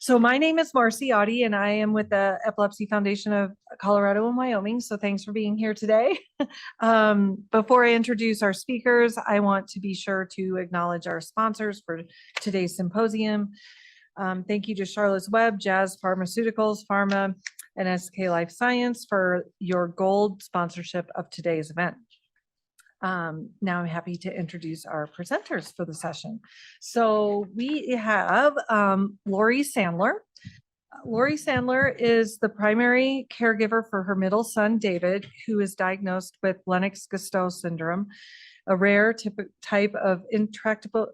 So my name is Marcy Audi, and I am with the Epilepsy Foundation of Colorado and Wyoming. So thanks for being here today. Before I introduce our speakers, I want to be sure to acknowledge our sponsors for today's symposium. Thank you to Charlotte's Web, Jazz Pharmaceuticals, Pharma, and SK Life Science for your gold sponsorship of today's event. Now I'm happy to introduce our presenters for the session. So we have Lori Sandler. Lori Sandler is the primary caregiver for her middle son, David, who is diagnosed with Lennox-Gastaut syndrome, a rare type of intractable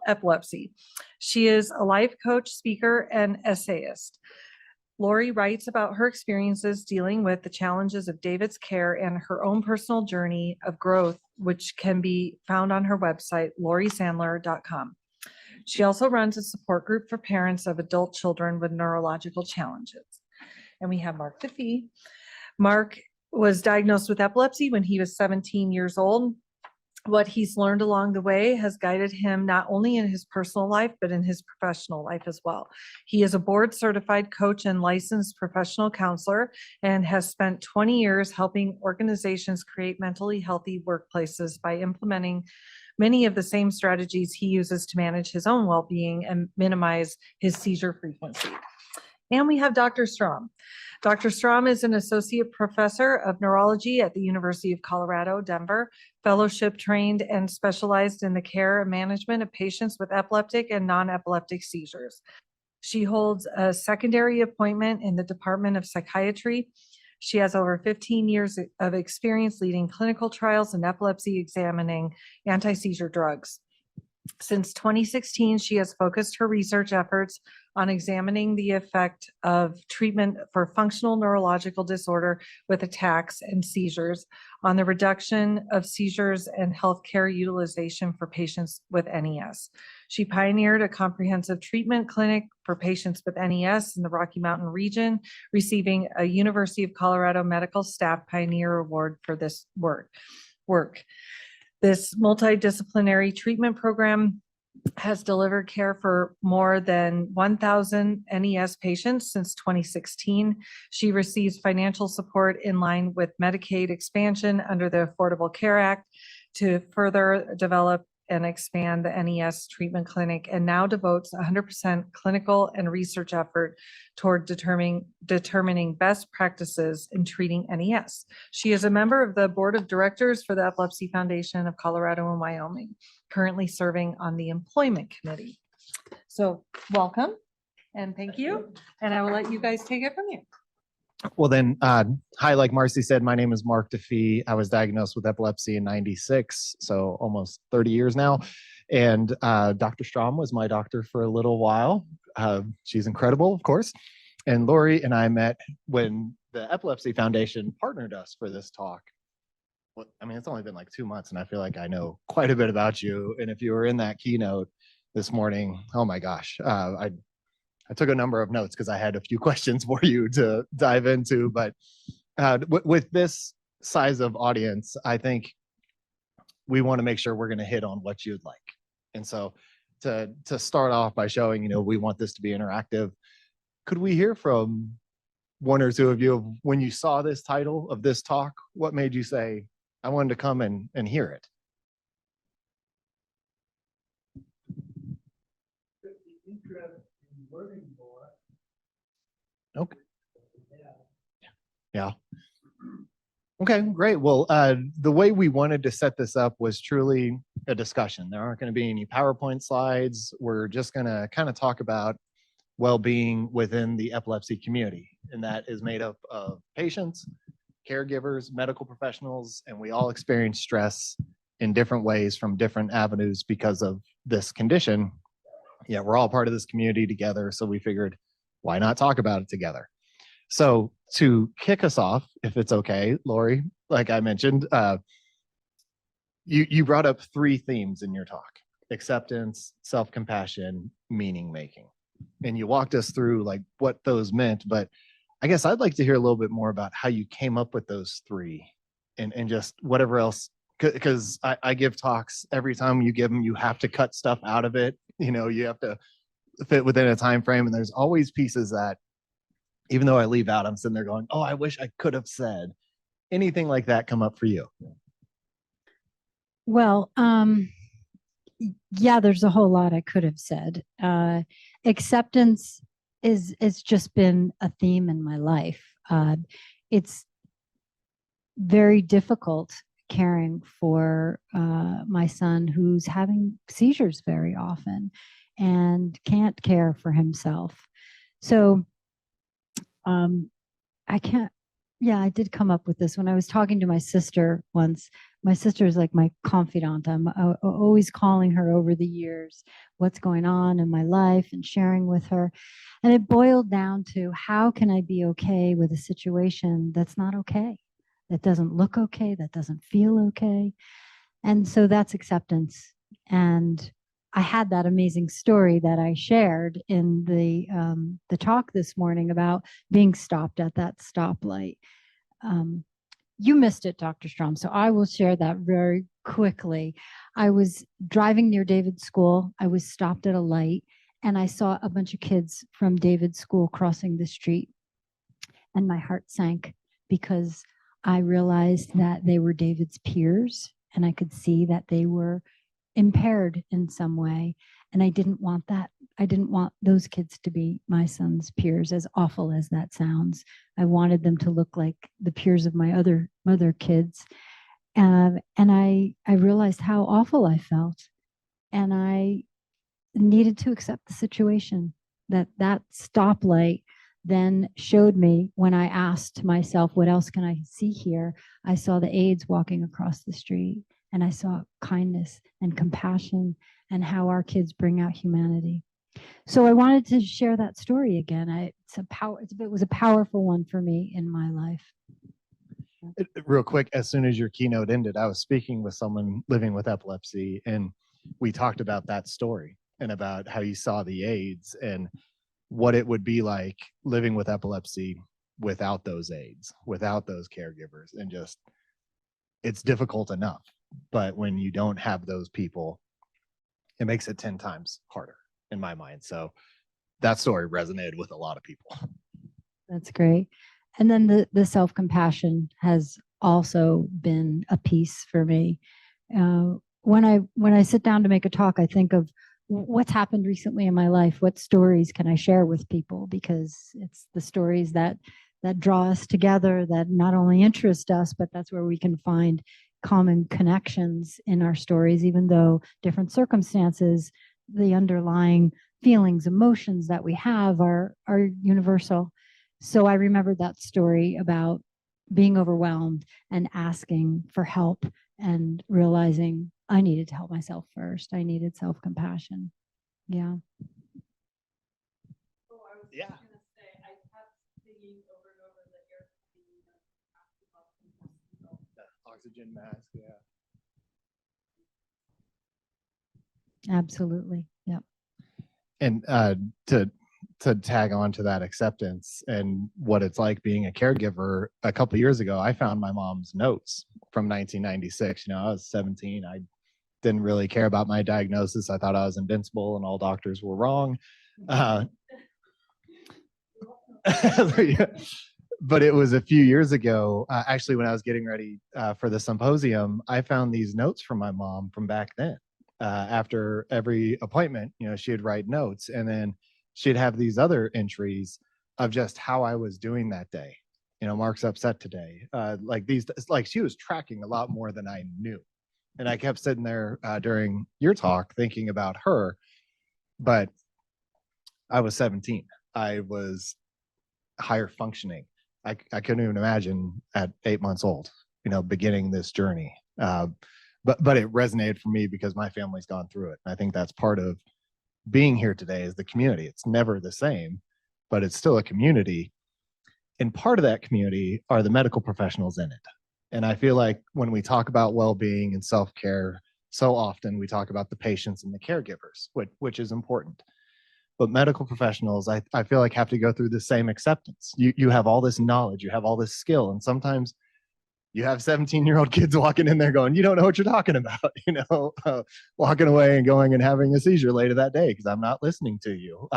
epilepsy. She is a life coach, speaker, and essayist. Lori writes about her experiences dealing with the challenges of David's care and her own personal journey of growth, which can be found on her website, lorisandler.com. She also runs a support group for parents of adult children with neurological challenges. And we have Mark DeFee. Mark was diagnosed with epilepsy when he was 17 years old. What he's learned along the way has guided him not only in his personal life, but in his professional life as well. He is a board certified coach and licensed professional counselor and has spent 20 years helping organizations create mentally healthy workplaces by implementing many of the same strategies he uses to manage his own well-being and minimize his seizure frequency. And we have Dr. Strom. Dr. Strom is an associate professor of neurology at the University of Colorado, Denver, fellowship trained and specialized in the care and management of patients with epileptic and non-epileptic seizures. She holds a secondary appointment in the Department of Psychiatry. She has over 15 years of experience leading clinical trials in epilepsy, examining anti-seizure drugs. Since 2016, she has focused her research efforts on examining the effect of treatment for functional neurological disorder with attacks and seizures on the reduction of seizures and healthcare utilization for patients with NES. She pioneered a comprehensive treatment clinic for patients with NES in the Rocky Mountain region, receiving a University of Colorado Medical Staff Pioneer Award for this work. This multidisciplinary treatment program has delivered care for more than 1,000 NES patients since 2016. She receives financial support in line with Medicaid expansion under the Affordable Care Act to further develop and expand the NES treatment clinic, and now devotes 100% clinical and research effort toward determining best practices in treating NES. She is a member of the board of directors for the Epilepsy Foundation of Colorado and Wyoming, currently serving on the employment committee. So welcome and thank you. And I will let you guys take it from here. Well then, hi, like Marcy said, my name is Mark DeFee. I was diagnosed with epilepsy in '96, so almost 30 years now. And Dr. Strom was my doctor for a little while. She's incredible, of course. And Lori and I met when the Epilepsy Foundation partnered us for this talk. Well, I mean, it's only been like 2 months, and I feel like I know quite a bit about you. And if you were in that keynote this morning, oh my gosh, I took a number of notes because I had a few questions for you to dive into, but with this size of audience, I think we want to make sure we're going to hit on what you'd like. And so to start off by showing, we want this to be interactive, could we hear from one or two of you of when you saw this title of this talk, what made you say, I wanted to come and hear it? Learning more. Okay. Yeah. Okay, great. Well, the way we wanted to set this up was truly a discussion. There aren't going to be any PowerPoint slides. We're just going to kind of talk about well-being within the epilepsy community. And that is made up of patients, caregivers, medical professionals, and we all experience stress in different ways from different avenues because of this condition. Yeah, we're all part of this community together, so we figured, why not talk about it together? So to kick us off, if it's okay, Lori, like I mentioned, you brought up 3 themes in your talk: acceptance, self-compassion, meaning making. And you walked us through like what those meant, but I guess I'd like to hear a little bit more about how you came up with those 3 and just whatever else, because I give talks, every time you give them, you have to cut stuff out of it. You have to fit within a time frame. And there's always pieces that, even though I leave out, I'm sitting there going, oh, I wish I could have said. Anything like that come up for you? Well, yeah, there's a whole lot I could have said. Acceptance is it's just been a theme in my life. It's very difficult caring for my son who's having seizures very often and can't care for himself. So I can't, yeah, I did come up with this when I was talking to my sister once. My sister is like my confidant. I'm always calling her over the years, what's going on in my life and sharing with her. And it boiled down to how can I be okay with a situation that's not okay, that doesn't look okay, that doesn't feel okay. And so that's acceptance. And I had that amazing story that I shared in the talk this morning about being stopped at that stoplight. You missed it, Dr. Strom, so I will share that very quickly. I was driving near David's school. I was stopped at a light, and I saw a bunch of kids from David's school crossing the street, and my heart sank because I realized that they were David's peers, and I could see that they were impaired in some way, and I didn't want that. I didn't want those kids to be my son's peers, as awful as that sounds. I wanted them to look like the peers of my other kids. And I realized how awful I felt. And I needed to accept the situation. That stoplight then showed me, when I asked myself, what else can I see here? I saw the aides walking across the street, and I saw kindness and compassion and how our kids bring out humanity. So I wanted to share that story again. It was a powerful one for me in my life. Real quick, as soon as your keynote ended, I was speaking with someone living with epilepsy, and we talked about that story and about how you saw the aids and what it would be like living with epilepsy without those aids, without those caregivers, and just, it's difficult enough. But when you don't have those people, it makes it 10 times harder in my mind. So that story resonated with a lot of people. That's great. And then the self-compassion has also been a piece for me. When I sit down to make a talk, I think of what's happened recently in my life. What stories can I share with people? Because it's the stories that draw us together, that not only interest us, but that's where we can find common connections in our stories, even though different circumstances, the underlying feelings, emotions that we have are universal. So I remember that story about being overwhelmed and asking for help and realizing I needed to help myself first. I needed self-compassion. Yeah. Yeah. Oxygen mask, yeah. Absolutely. Yep. And to tag on to that acceptance and what it's like being a caregiver, a couple of years ago, I found my mom's notes from 1996. You know, I was 17. I didn't really care about my diagnosis. I thought I was invincible and all doctors were wrong. But it was a few years ago, actually, when I was getting ready for the symposium, I found these notes from my mom from back then. After every appointment, you know, she'd write notes, and then she'd have these other entries of just how I was doing that day. You know, Mark's upset today. Like she was tracking a lot more than I knew. And I kept sitting there during your talk thinking about her, but I was 17. I was higher functioning. I couldn't even imagine at 8 months old, you know, beginning this journey. But it resonated for me because my family's gone through it. And I think that's part of being here today is the community. It's never the same, but it's still a community. And part of that community are the medical professionals in it. And I feel like when we talk about well-being and self-care, so often we talk about the patients and the caregivers, which is important. But medical professionals, I feel like have to go through the same acceptance. You have all this knowledge, you have all this skill, and sometimes You have 17-year-old kids walking in there going, you don't know what you're talking about, walking away and going and having a seizure later that day because I'm not listening to you.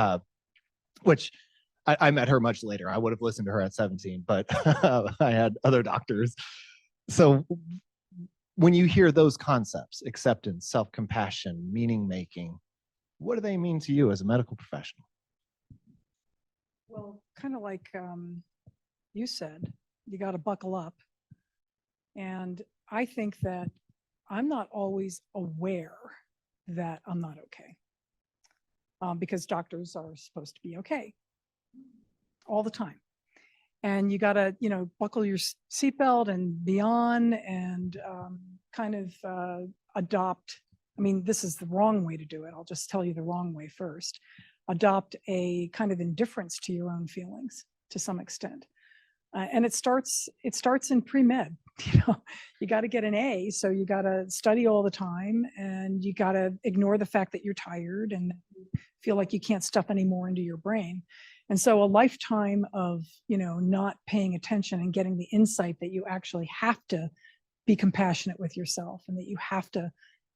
Which I met her much later. I would have listened to her at 17, but I had other doctors. So when you hear those concepts, acceptance, self-compassion, meaning making, what do they mean to you as a medical professional? Well, kind of like you said, you got to buckle up. And I think that I'm not always aware that I'm not okay, because doctors are supposed to be okay all the time. And you got to, buckle your seatbelt and be on and kind of adopt. I mean, this is the wrong way to do it. I'll just tell you the wrong way first. Adopt a kind of indifference to your own feelings to some extent. And it starts in pre-med. You got to get an A, so you got to study all the time, and you got to ignore the fact that you're tired and feel like you can't stuff any more into your brain. And so a lifetime of, not paying attention and getting the insight that you actually have to be compassionate with yourself and that you have to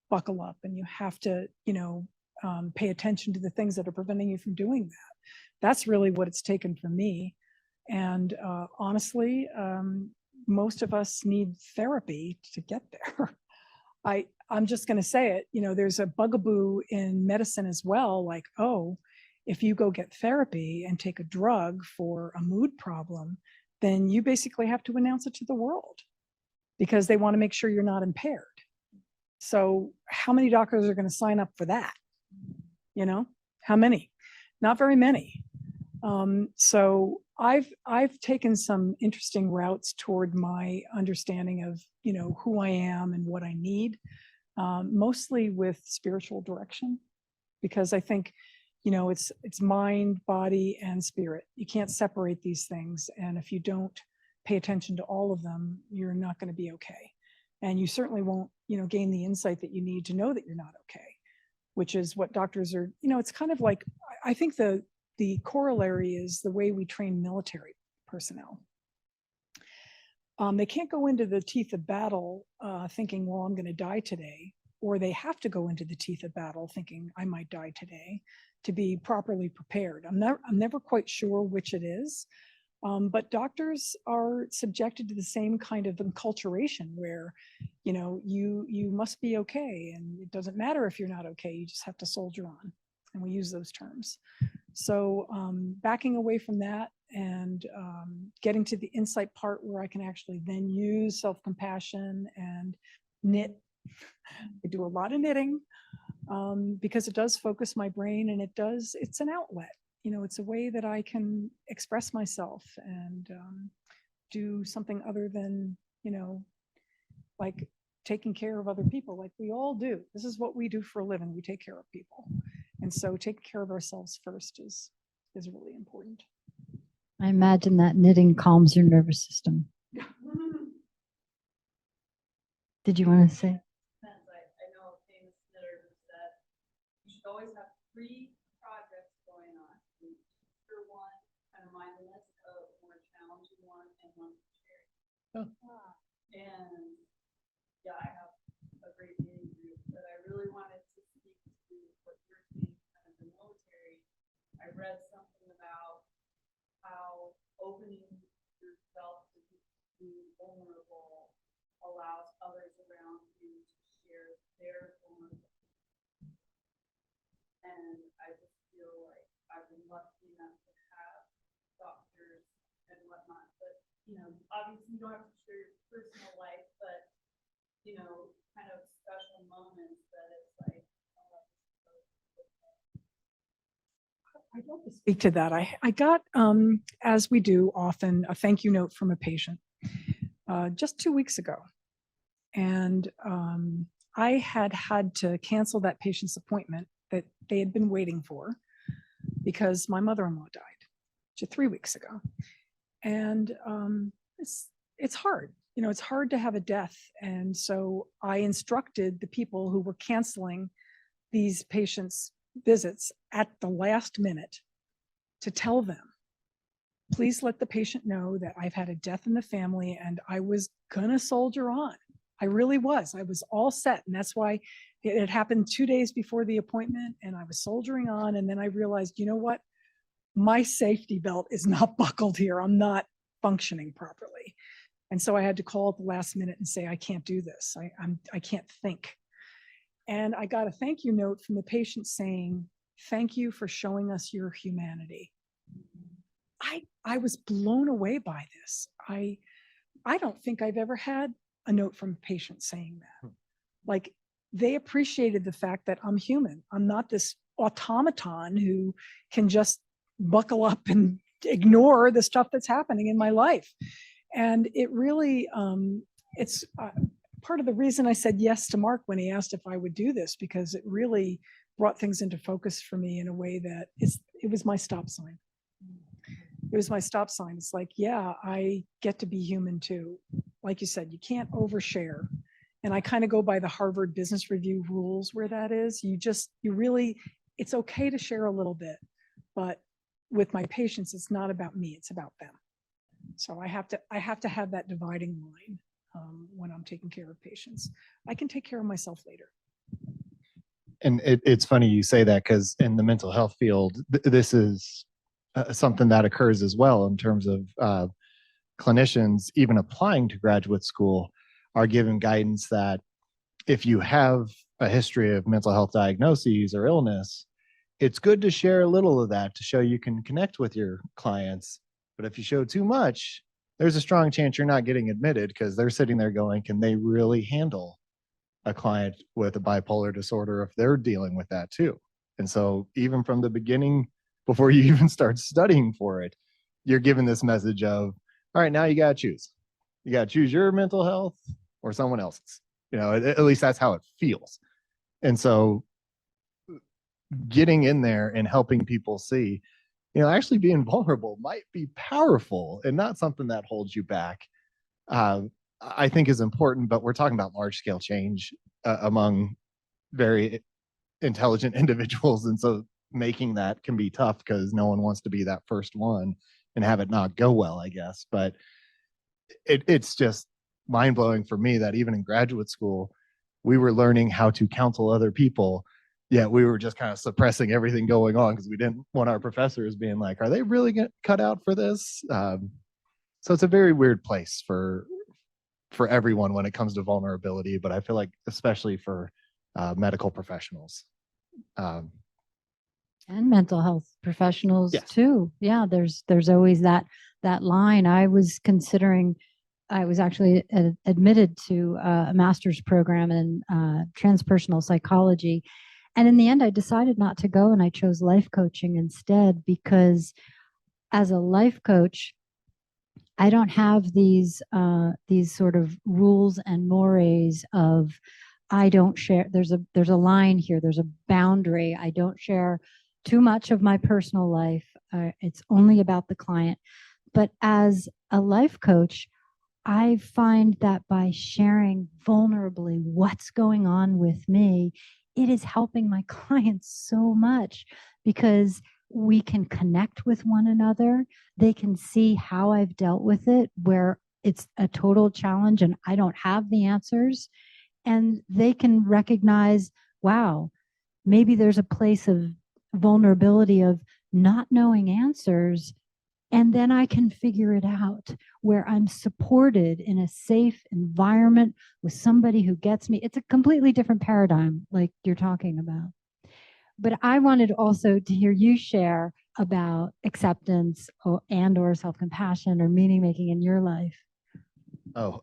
buckle up and you have to, pay attention to the things that are preventing you from doing that. That's really what it's taken for me. And honestly, most of us need therapy to get there. I'm just going to say it, there's a bugaboo in medicine as well, like, oh, if you go get therapy and take a drug for a mood problem, then you basically have to announce it to the world because they want to make sure you're not impaired. So how many doctors are going to sign up for that? How many? Not very many. So I've taken some interesting routes toward my understanding of, who I am and what I need, mostly with spiritual direction, because I think, it's mind, body, and spirit. You can't separate these things. And if you don't pay attention to all of them, you're not going to be okay. And you certainly won't, gain the insight that you need to know that you're not okay, which is what doctors are, it's kind of like, I think the corollary is the way we train military personnel. They can't go into the teeth of battle thinking, well, I'm going to die today, or they have to go into the teeth of battle thinking I might die today to be properly prepared. I'm never quite sure which it is, but doctors are subjected to the same kind of enculturation where, you must be okay, and it doesn't matter if you're not okay, you just have to soldier on, and we use those terms. So backing away from that and getting to the insight part where I can actually then use self-compassion and knit. I do a lot of knitting because it does focus my brain, and it's an outlet. It's a way that I can express myself and do something other than, like taking care of other people, like we all do. This is what we do for a living. We take care of people. And so taking care of ourselves first is really important. I imagine that knitting calms your nervous system. Did you want to say? I know a famous knitter who said you should always have 3 projects going on. For one, kind of mindfulness, a more challenging one, and one for charity. Oh. And yeah, I have a great knitting group, but I really wanted to speak to what you're saying, kind of the military. I read something about how opening yourself to be vulnerable allows others around you to share their vulnerability. And I just feel like I've been lucky enough to have doctors and whatnot, but obviously you don't have to share your personal life, but kind of special moments that it's like, I'd love to speak to that. I got, as we do often, a thank you note from a patient just 2 weeks ago. And I had to cancel that patient's appointment that they had been waiting for because my mother-in-law died 3 weeks ago. And it's hard. It's hard to have a death. And so I instructed the people who were canceling these patients' visits at the last minute to tell them please let the patient know that I've had a death in the family and I was gonna soldier on. I really was. I was all set. And that's why it had happened 2 days before the appointment and I was soldiering on. And then I realized, you know what? My safety belt is not buckled here. I'm not functioning properly. And so I had to call at the last minute and say, I can't do this. I can't think. And I got a thank you note from the patient saying, thank you for showing us your humanity. I was blown away by this. I don't think I've ever had a note from a patient saying that. Like, they appreciated the fact that I'm human. I'm not this automaton who can just buckle up and ignore the stuff that's happening in my life. And it really, it's part of the reason I said yes to Mark when he asked if I would do this, because it really brought things into focus for me in a way that it was my stop sign. It was my stop sign. It's like, yeah, I get to be human too. Like you said, you can't overshare. And I kind of go by the Harvard Business Review rules where that is. It's okay to share a little bit, but with my patients, it's not about me, it's about them. So I have to have that dividing line when I'm taking care of patients. I can take care of myself later. And it's funny you say that, because in the mental health field, this is something that occurs as well, in terms of clinicians even applying to graduate school are given guidance that if you have a history of mental health diagnoses or illness, it's good to share a little of that to show you can connect with your clients. But if you show too much, there's a strong chance you're not getting admitted, because they're sitting there going, can they really handle a client with a bipolar disorder if they're dealing with that too? And so even from the beginning, before you even start studying for it, you're given this message of, all right, now you got to choose. You got to choose your mental health or someone else's. At least that's how it feels. And so getting in there and helping people see, actually being vulnerable might be powerful and not something that holds you back, I think is important. But we're talking about large scale change among very intelligent individuals. And so making that can be tough, because no one wants to be that first one and have it not go well, I guess. But it's just mind blowing for me that even in graduate school, we were learning how to counsel other people. Yet we were just kind of suppressing everything going on because we didn't want our professors being like, are they really going to cut out for this? So it's a very weird place for everyone when it comes to vulnerability, but I feel like especially for medical professionals. And mental health professionals Yes. too. Yeah, there's always that line. I was actually admitted to a master's program in transpersonal psychology. And in the end, I decided not to go, and I chose life coaching instead, because as a life coach, I don't have these sort of rules and mores of, I don't share. There's a line here. There's a boundary. I don't share too much of my personal life. It's only about the client. But as a life coach, I find that by sharing vulnerably what's going on with me, it is helping my clients so much, because we can connect with one another. They can see how I've dealt with it, where it's a total challenge and I don't have the answers. And they can recognize, wow, maybe there's a place of vulnerability of not knowing answers. And then I can figure it out, where I'm supported in a safe environment with somebody who gets me. It's a completely different paradigm, like you're talking about. But I wanted also to hear you share about acceptance or self-compassion or meaning making in your life. Oh,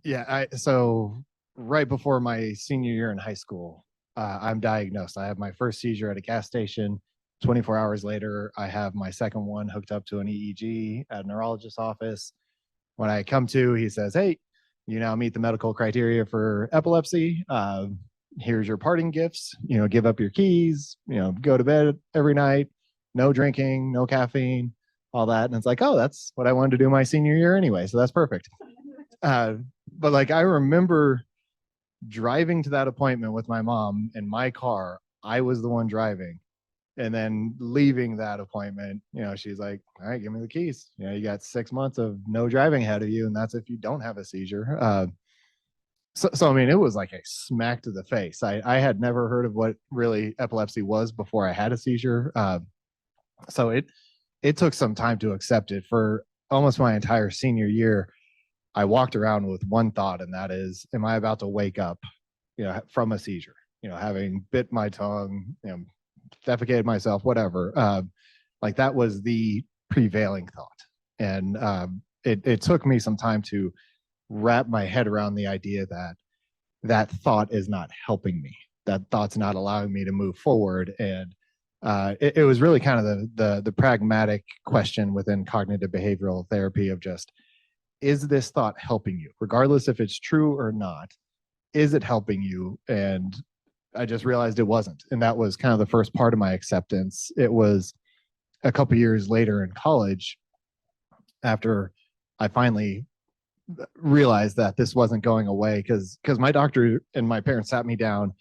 yeah. So right before my senior year in high school, I'm diagnosed. I have my first seizure at a gas station. 24 hours later, I have my second one hooked up to an EEG at a neurologist's office. When I come to, he says, hey, you now meet the medical criteria for epilepsy. Here's your parting gifts. Give up your keys, go to bed every night, no drinking, no caffeine, all that. And it's like, oh, that's what I wanted to do my senior year anyway. So that's perfect. But like, I remember driving to that appointment with my mom in my car. I was the one driving. And then leaving that appointment, she's like, all right, give me the keys. You got 6 months of no driving ahead of you. And that's if you don't have a seizure. So I mean, it was like a smack to the face. I had never heard of what really epilepsy was before I had a seizure. So it took some time to accept it. For almost my entire senior year, I walked around with one thought, and that is, am I about to wake up, from a seizure, having bit my tongue, defecated myself, whatever. Like that was the prevailing thought. And it took me some time to wrap my head around the idea that that thought is not helping me. That thought's not allowing me to move forward. And it was really kind of the pragmatic question within cognitive behavioral therapy of just, is this thought helping you? Regardless if it's true or not, is it helping you? And I just realized it wasn't. And that was kind of the first part of my acceptance. It was a couple years later in college, after I finally realized that this wasn't going away, because my doctor and my parents sat me down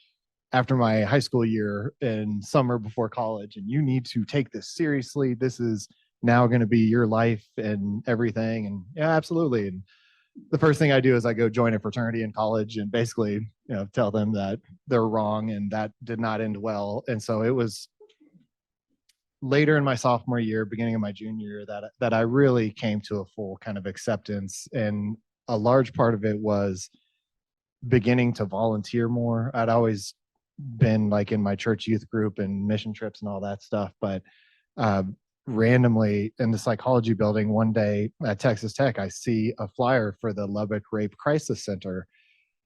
after my high school year in summer before college, and you need to take this seriously. This is now going to be your life and everything. And yeah, absolutely. And the first thing I do is I go join a fraternity in college and basically, tell them that they're wrong, and that did not end well. And so it was later in my sophomore year, beginning of my junior year, that I really came to a full kind of acceptance. And a large part of it was beginning to volunteer more. I'd always been like in my church youth group and mission trips and all that stuff, but randomly in the psychology building one day at Texas Tech, I see a flyer for the Lubbock Rape Crisis Center.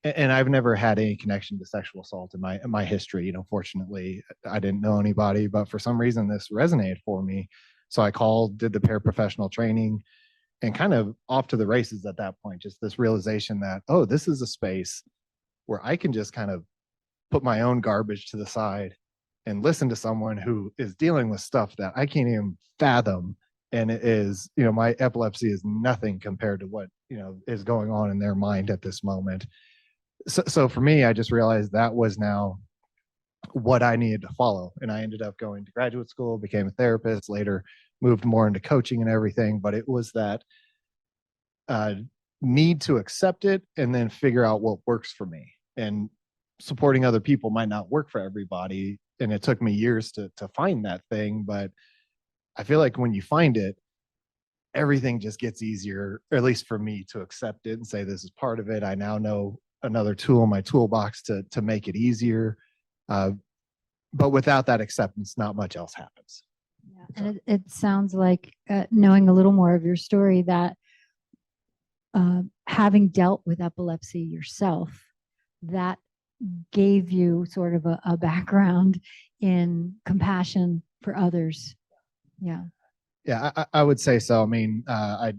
And I've never had any connection to sexual assault in my history. Fortunately, I didn't know anybody, but for some reason this resonated for me. So I called, did the paraprofessional training, and kind of off to the races at that point. Just this realization that, oh, this is a space where I can just kind of put my own garbage to the side and listen to someone who is dealing with stuff that I can't even fathom. And it is, my epilepsy is nothing compared to what, is going on in their mind at this moment. So for me, I just realized that was now what I needed to follow. And I ended up going to graduate school, became a therapist, later moved more into coaching and everything. But it was that need to accept it and then figure out what works for me. And supporting other people might not work for everybody. And it took me years to find that thing. But I feel like when you find it, everything just gets easier, or at least for me, to accept it and say, this is part of it. I now know another tool in my toolbox to make it easier. But without that acceptance, not much else happens. Yeah. And it sounds like, knowing a little more of your story, that having dealt with epilepsy yourself, that gave you sort of a background in compassion for others. Yeah. Yeah, I would say so. I mean, I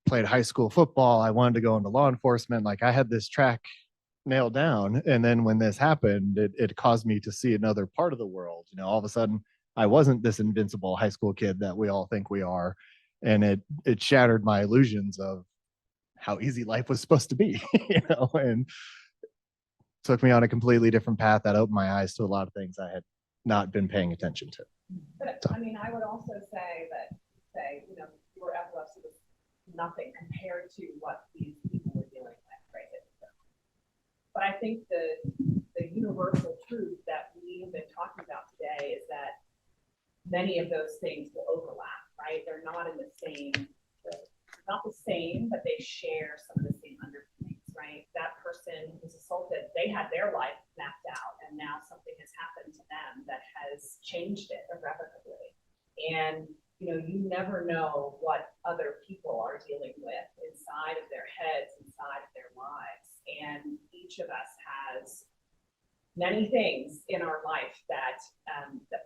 played high school football. I wanted to go into law enforcement. Like I had this track nailed down. And then when this happened, it caused me to see another part of the world. All of a sudden I wasn't this invincible high school kid that we all think we are. And it shattered my illusions of how easy life was supposed to be, and took me on a completely different path that opened my eyes to a lot of things I had not been paying attention to. But I mean, I would also say your epilepsy was nothing compared to what these people were dealing with, right? But I think the universal truth that we have been talking about today is that many of those things will overlap, right? They're not in the same, not the same, but they share some of the same underpinnings, right? That person who's assaulted, they had their life mapped out, and now something has happened to them that has changed it irrevocably. And you never know what other people are dealing with inside of their heads, inside of their lives. And each of us has many things in our life that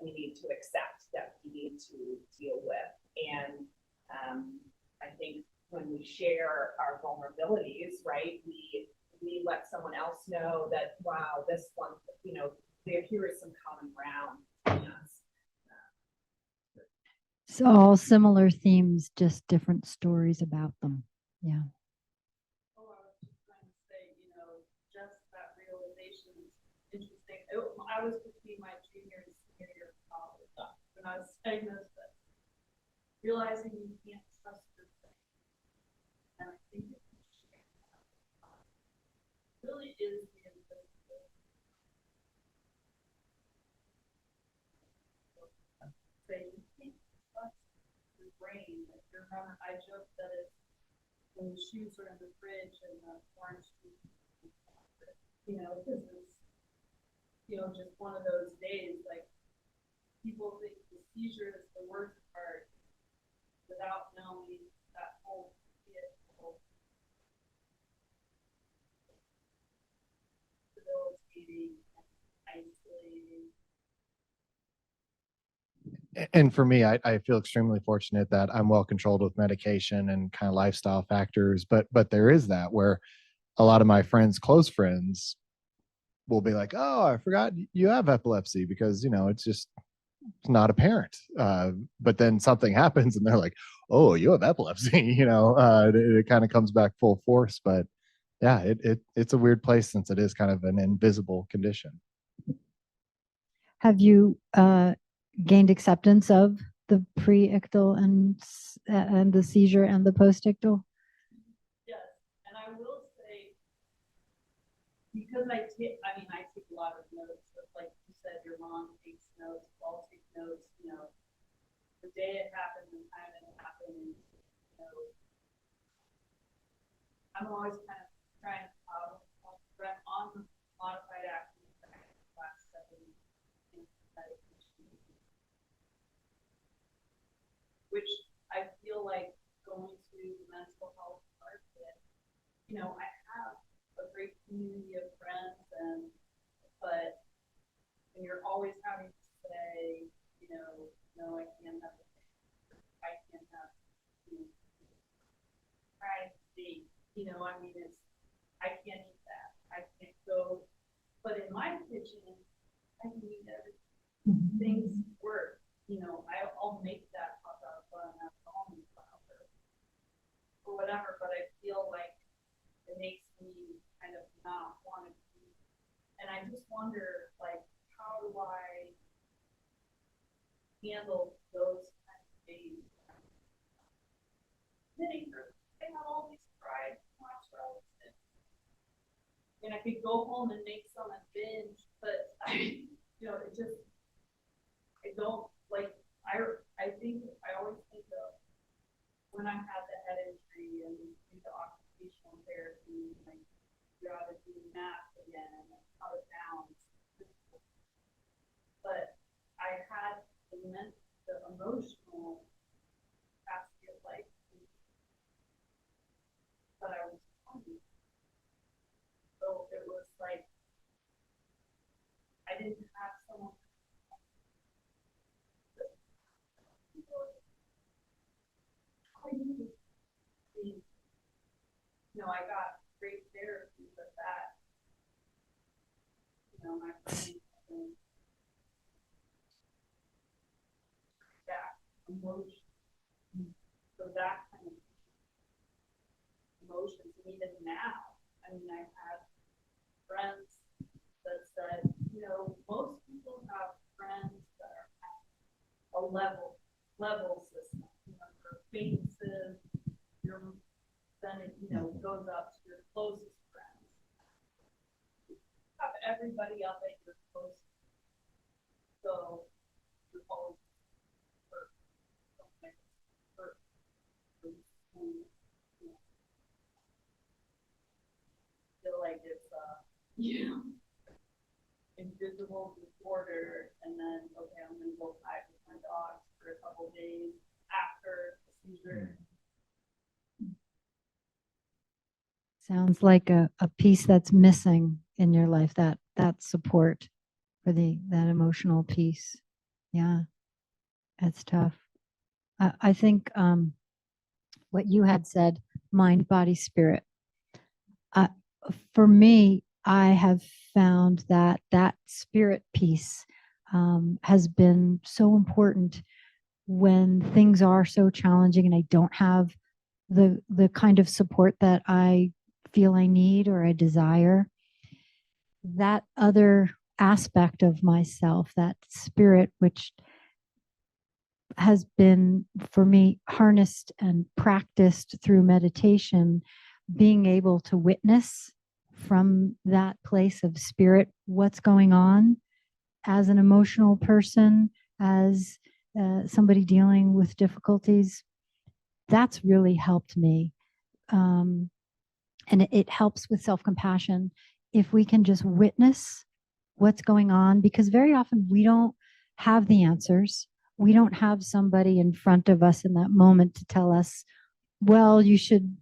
we need to accept, that we need to deal with. And I think when we share our vulnerabilities, right, we let someone else know that, wow, this one, here is some common ground between us. So all similar themes, just different stories about them. Yeah. Oh, I was just trying to say, just that realization is interesting. I was between my junior and senior year of college. I was diagnosed with realizing you can't trust your brain. And I think it really is the invisible. Say you can't trust your brain. If you remember, I joke that it's when the shoes are in the fridge and the orange juice, you know, because it's, you know, just one of those days, like, people think the seizure is the worst part without knowing that whole debilitating and isolating. And for me, I feel extremely fortunate that I'm well controlled with medication and kind of lifestyle factors. But there is that where a lot of my friends, close friends, will be like, "Oh, I forgot you have epilepsy," because it's just not apparent. But then something happens, and they're like, "Oh, you have epilepsy." It kind of comes back full force. But yeah, it's a weird place since it is kind of an invisible condition. Have you gained acceptance of the pre-ictal and the seizure and the post-ictal? Yes, and I will say, because I take a lot of notes, but like you said, your mom takes notes, we all take notes, the day it happened, the time it happened, I'm always kind of trying to follow on the modified action class 7 which I feel like going to the mental health part of it, I have a great community of friends, but when you're always having to say, no, I can't have it. I can't have, try to see, I can't eat that. I can't go, but in my kitchen, I can eat everything. Things work, I'll make that hot dog bun out of almond flour or whatever, but I feel like it makes me kind of not want to eat. And I just wonder, like, how do I handle those kind of days? They have all these fried nachos, and I could go home and make some and binge, but it just, I don't like. I think I always think of when I had the head injury and the occupational therapy, like you got to do math again and how it sounds. But I had the emotional capacity of life, but I was 20. So it was like I didn't have someone. I got great therapy, but that, my brain, that emotion. So that kind of emotions, and even now, I had friends that said, most people have friends that are at a level system, your acquaintances, then it, goes up to your closest friends. You have everybody up at your closest, so you're always hurt. Feel like it's invisible disorder, and then okay, I'm gonna go hide with my dogs for a couple days after the seizure. Sounds like a piece that's missing in your life, that support for that emotional piece. Yeah, that's tough. I think what you had said, mind, body, spirit. For me, I have found that spirit piece has been so important when things are so challenging and I don't have the kind of support that I feel I need or I desire. That other aspect of myself, that spirit, which has been for me harnessed and practiced through meditation, being able to witness from that place of spirit what's going on as an emotional person, as somebody dealing with difficulties. That's really helped me. And it helps with self-compassion if we can just witness what's going on, because very often we don't have the answers. We don't have somebody in front of us in that moment to tell us, well, you should,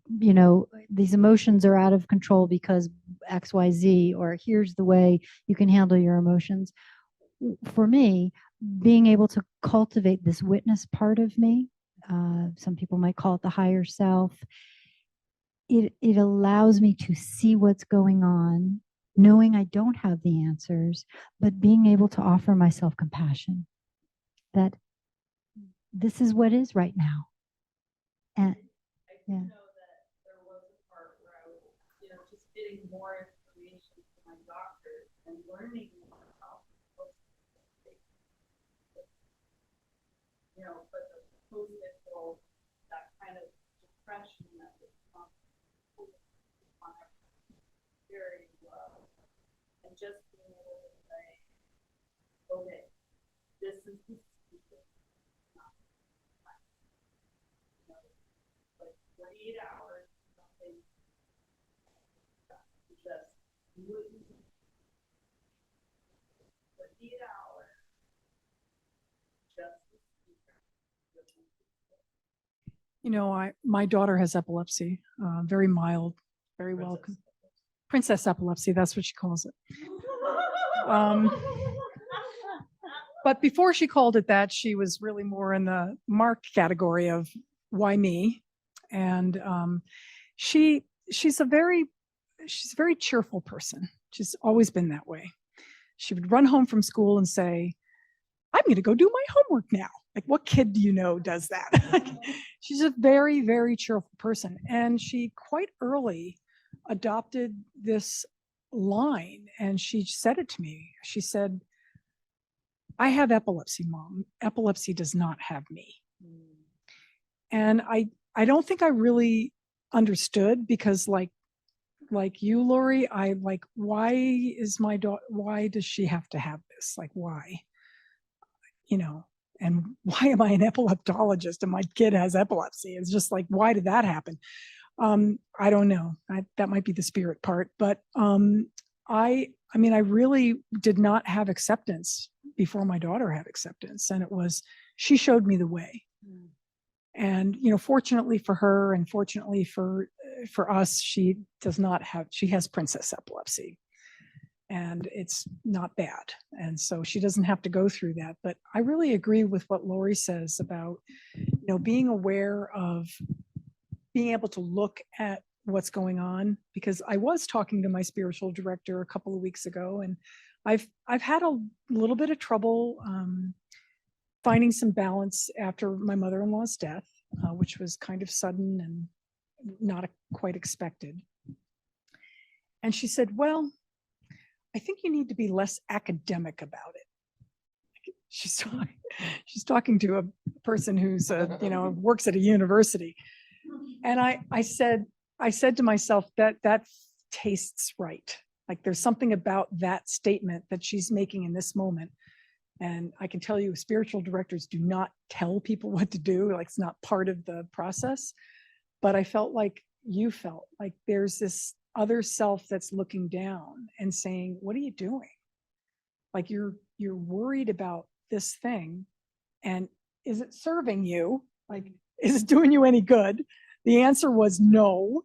these emotions are out of control because XYZ, or here's the way you can handle your emotions. For me, being able to cultivate this witness part of me, some people might call it the higher self, it allows me to see what's going on, knowing I don't have the answers, but being able to offer myself compassion that this is what is right now. And I do yeah. know that there was a part where I was, just getting more information from my doctor and learning about what's, but the post-mental, that kind of depression that was very low. And just being able to say, okay, this is the secret. Like 48 hours, something just wouldn't. 48 hours, just the secret. My daughter has epilepsy, very mild, very well. Princess epilepsy, that's what she calls it. But before she called it that, she was really more in the Mark category of why me? And she's a very cheerful person. She's always been that way. She would run home from school and say, I'm going to go do my homework now. Like, what kid do you know does that? She's a very, very cheerful person. And she quite early adopted this line, and she said it to me. She said, I have epilepsy, Mom. Epilepsy does not have me. And I don't think I really understood, because like you, Lori, I like, why is my daughter, why does she have to have this? Like, why? And why am I an epileptologist and my kid has epilepsy? It's just like, why did that happen? I don't know. That might be the spirit part, but I really did not have acceptance before my daughter had acceptance, and she showed me the way. And fortunately for her, and fortunately for us, she has princess epilepsy, and it's not bad, and so she doesn't have to go through that. But I really agree with what Lori says about being aware of, being able to look at what's going on, because I was talking to my spiritual director a couple of weeks ago, and I've had a little bit of trouble finding some balance after my mother-in-law's death, which was kind of sudden and not quite expected. And she said, well, I think you need to be less academic about it. She's talking to a person who's works at a university. And I said to myself, that tastes right. Like, there's something about that statement that she's making in this moment. And I can tell you, spiritual directors do not tell people what to do. Like, it's not part of the process. But I felt like you felt like there's this other self that's looking down and saying, what are you doing? Like, you're worried about this thing, and is it serving you? Like, is it doing you any good? The answer was no.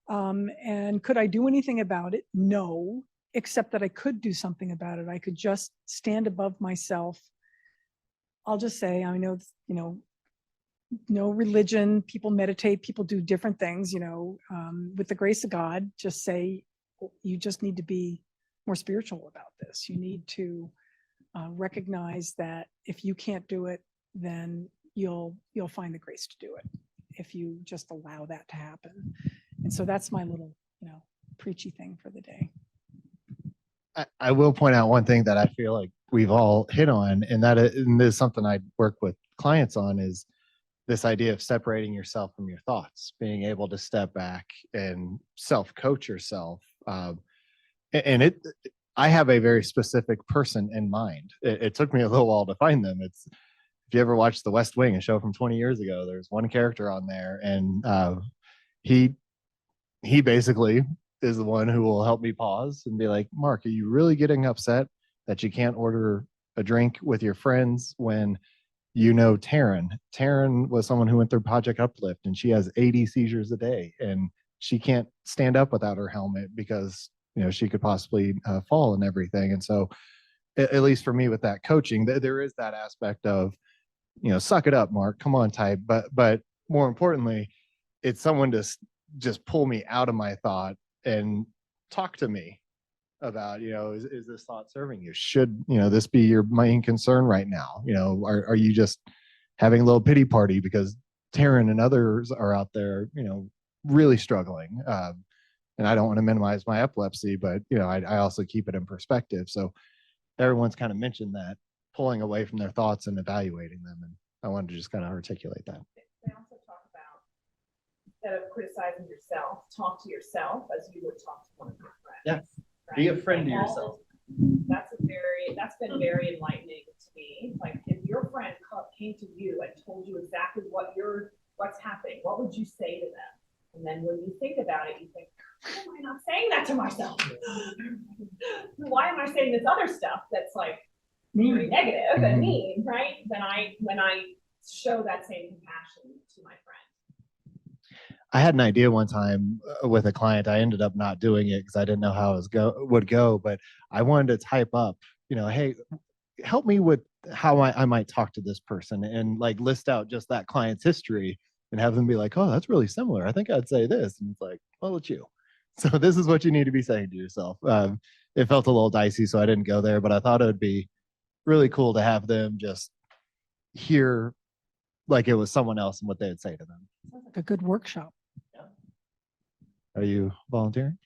And could I do anything about it? No, except that I could do something about it. I could just stand above myself. I'll just say, I know, no religion, people meditate, people do different things, with the grace of God, just say, you just need to be more spiritual about this. You need to recognize that if you can't do it, then you'll find the grace to do it if you just allow that to happen. And so that's my little, preachy thing for the day. I will point out one thing that I feel like we've all hit on, and and this is something I work with clients on, is this idea of separating yourself from your thoughts, being able to step back and self-coach yourself. And I have a very specific person in mind. It took me a little while to find them. It's, if you ever watched The West Wing, a show from 20 years ago, there's one character on there, and he basically is the one who will help me pause and be like, Mark, are you really getting upset that you can't order a drink with your friends when you know Taryn? Taryn was someone who went through Project Uplift, and she has 80 seizures a day, and she can't stand up without her helmet because, you know, she could possibly fall and everything. And so, at least for me with that coaching, there is that aspect of, you know, suck it up, Mark, come on type. But more importantly, it's someone to just pull me out of my thought and talk to me about, you know, is this thought serving you? Should, you know, this be your main concern right now? You know, are you just having a little pity party because Taryn and others are out there, you know, really struggling? And I don't want to minimize my epilepsy, but, you know, I also keep it in perspective. So everyone's kind of mentioned that, pulling away from their thoughts and evaluating them. And I wanted to just kind of articulate that. They also talk about, instead of criticizing yourself, talk to yourself as you would talk to one of your friends. Yeah. Right? Be a friend to Like, yourself. That's been very enlightening to me. Like, if your friend came to you and told you exactly what's happening, what would you say to them? And then when you think about it, you think, why am I not saying that to myself? Why am I saying this other stuff that's like very negative and mean, right? When I show that same compassion to my friend. I had an idea one time with a client. I ended up not doing it because I didn't know how it would go, but I wanted to type up, you know, hey, help me with how I might talk to this person, and like list out just that client's history and have them be like, oh, that's really similar. I think I'd say this. And it's like, well, it's you. So this is what you need to be saying to yourself. It felt a little dicey, so I didn't go there, but I thought it would be really cool to have them just hear like it was someone else and what they'd say to them. Sounds like a good workshop. Are you volunteering?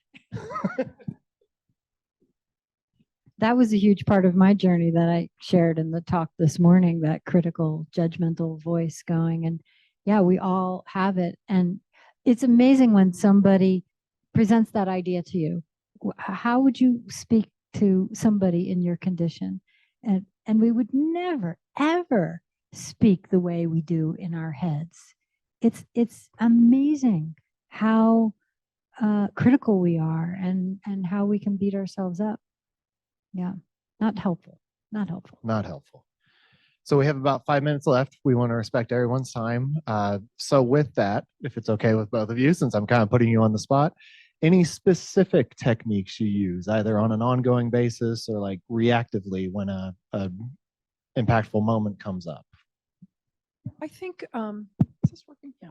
That was a huge part of my journey that I shared in the talk this morning, that critical, judgmental voice going. And yeah, we all have it. And it's amazing when somebody presents that idea to you. How would you speak to somebody in your condition? And we would never, ever speak the way we do in our heads. It's amazing how critical we are, and how we can beat ourselves up. Yeah, not helpful. Not helpful. Not helpful. So we have about 5 minutes left. We want to respect everyone's time. So with that, if it's okay with both of you, since I'm kind of putting you on the spot, any specific techniques you use, either on an ongoing basis or like reactively when a impactful moment comes up? I think, is this working? Yeah.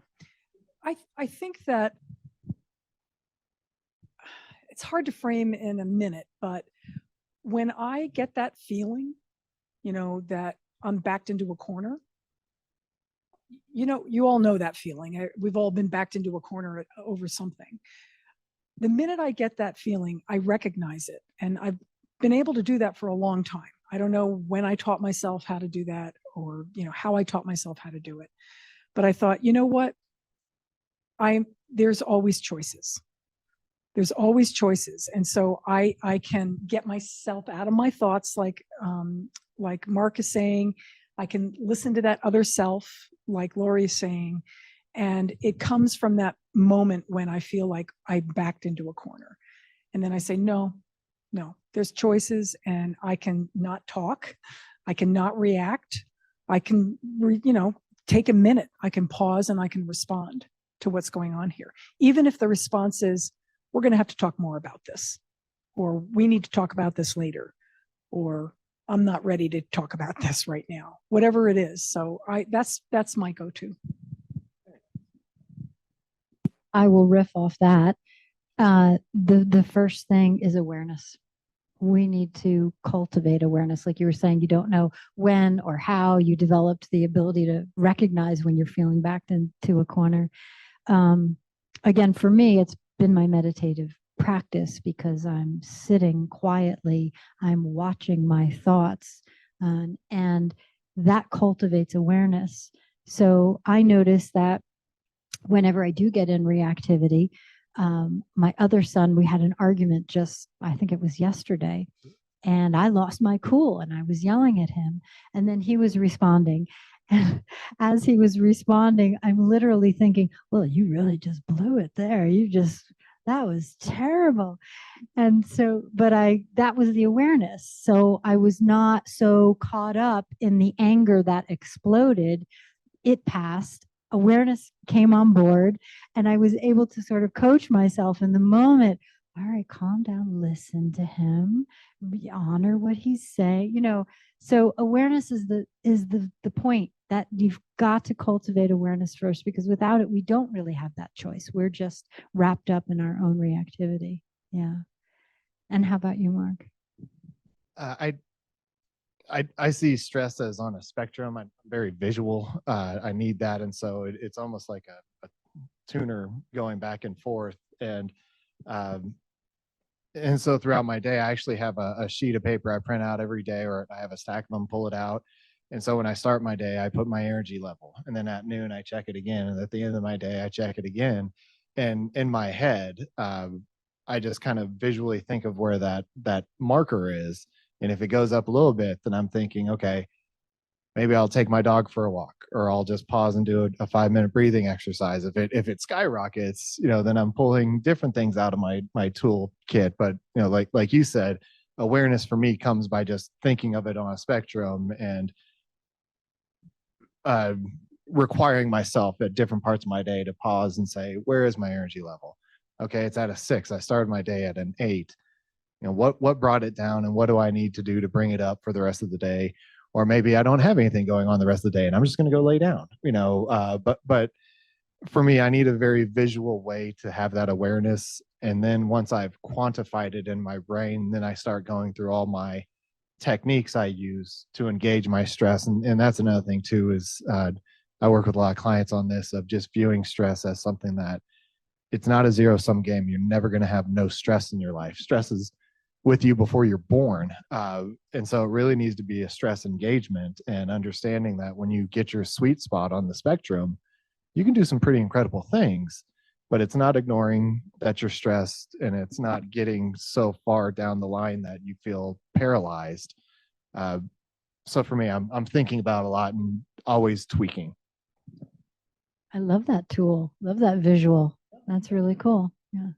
I think that it's hard to frame in a minute, but when I get that feeling, you know, that I'm backed into a corner, you know, you all know that feeling. We've all been backed into a corner over something. The minute I get that feeling, I recognize it. And I've been able to do that for a long time. I don't know when I taught myself how to do that, or, you know, how I taught myself how to do it. But I thought, you know what? There's always choices. There's always choices. And so I can get myself out of my thoughts, like Mark is saying. I can listen to that other self, like Lori is saying. And it comes from that moment when I feel like I backed into a corner. And then I say, no, there's choices, and I can not talk. I can not react. I can, take a minute. I can pause and I can respond to what's going on here. Even if the response is, we're going to have to talk more about this, or we need to talk about this later, or I'm not ready to talk about this right now, whatever it is. So that's my go-to. I will riff off that. The first thing is awareness. We need to cultivate awareness. Like you were saying, you don't know when or how you developed the ability to recognize when you're feeling backed into a corner. Again, for me, it's been my meditative practice because I'm sitting quietly, I'm watching my thoughts, and that cultivates awareness. So I notice that whenever I do get in reactivity, my other son, we had an argument just, I think it was yesterday, and I lost my cool and I was yelling at him. And then he was responding. And as he was responding, I'm literally thinking, well, you really just blew it there. That was terrible. And so, that was the awareness. So I was not so caught up in the anger that exploded. It passed. Awareness came on board, and I was able to sort of coach myself in the moment. All right, calm down, listen to him, honor what he's saying, so awareness is the point that you've got to cultivate awareness first, because without it, we don't really have that choice. We're just wrapped up in our own reactivity. Yeah. And how about you, Mark? I see stress as on a spectrum. I'm very visual. I need that. And so it's almost like a tuner going back and forth. And so throughout my day, I actually have a sheet of paper I print out every day, or I have a stack of them, pull it out. And so when I start my day, I put my energy level, and then at noon, I check it again. And at the end of my day, I check it again. And in my head, I just kind of visually think of where that marker is. And if it goes up a little bit, then I'm thinking, okay, maybe I'll take my dog for a walk, or I'll just pause and do a 5-minute breathing exercise. If it skyrockets, then I'm pulling different things out of my toolkit. But like you said, awareness for me comes by just thinking of it on a spectrum and requiring myself at different parts of my day to pause and say, where is my energy level? Okay, it's at a 6. I started my day at an 8. What brought it down, and what do I need to do to bring it up for the rest of the day? Or maybe I don't have anything going on the rest of the day and I'm just going to go lay down, but for me, I need a very visual way to have that awareness. And then once I've quantified it in my brain, then I start going through all my techniques I use to engage my stress. And that's another thing too, is I work with a lot of clients on this, of just viewing stress as something that it's not a zero-sum game. You're never going to have no stress in your life. Stress is with you before you're born. And so it really needs to be a stress engagement, and understanding that when you get your sweet spot on the spectrum, you can do some pretty incredible things, but it's not ignoring that you're stressed, and it's not getting so far down the line that you feel paralyzed. So for me, I'm thinking about a lot and always tweaking. I love that tool. Love that visual. That's really cool. Yeah.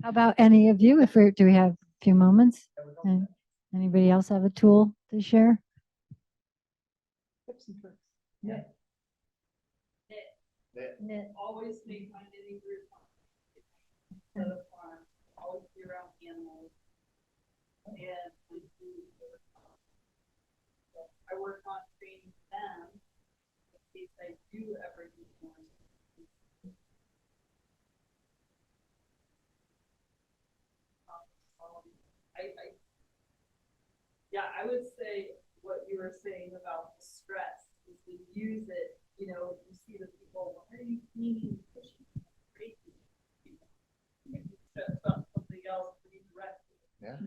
How about any of you? Do we have a few moments? And anybody else have a tool to share? Tips and tricks. Knit. Always make my knitting group instead of farm. Always be around animals. And I work on training them in case I do ever need one. I would say what you were saying about the stress is to use it. You see the people, why are you cleaning the kitchen? Crazy. Something else to be directed. Yeah.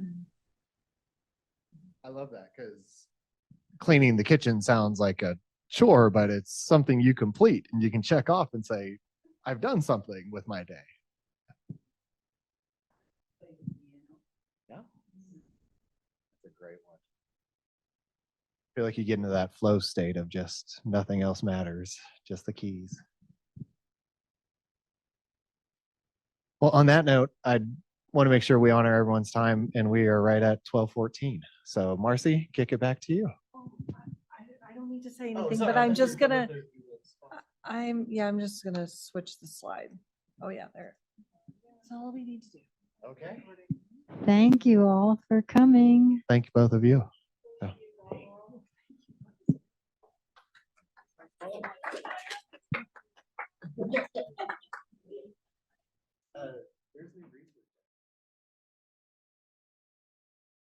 I love that, because cleaning the kitchen sounds like a chore, but it's something you complete and you can check off and say, I've done something with my day. Yeah. That's a great one. I feel like you get into that flow state of just nothing else matters, just the keys. Well, on that note, I want to make sure we honor everyone's time, and we are right at 12:14. So Marcy, kick it back to you. I don't need to say anything, but I'm just gonna, I'm just gonna switch the slide. Oh yeah, there. That's all we need to do. Okay. Thank you all for coming. Thank you, both of you.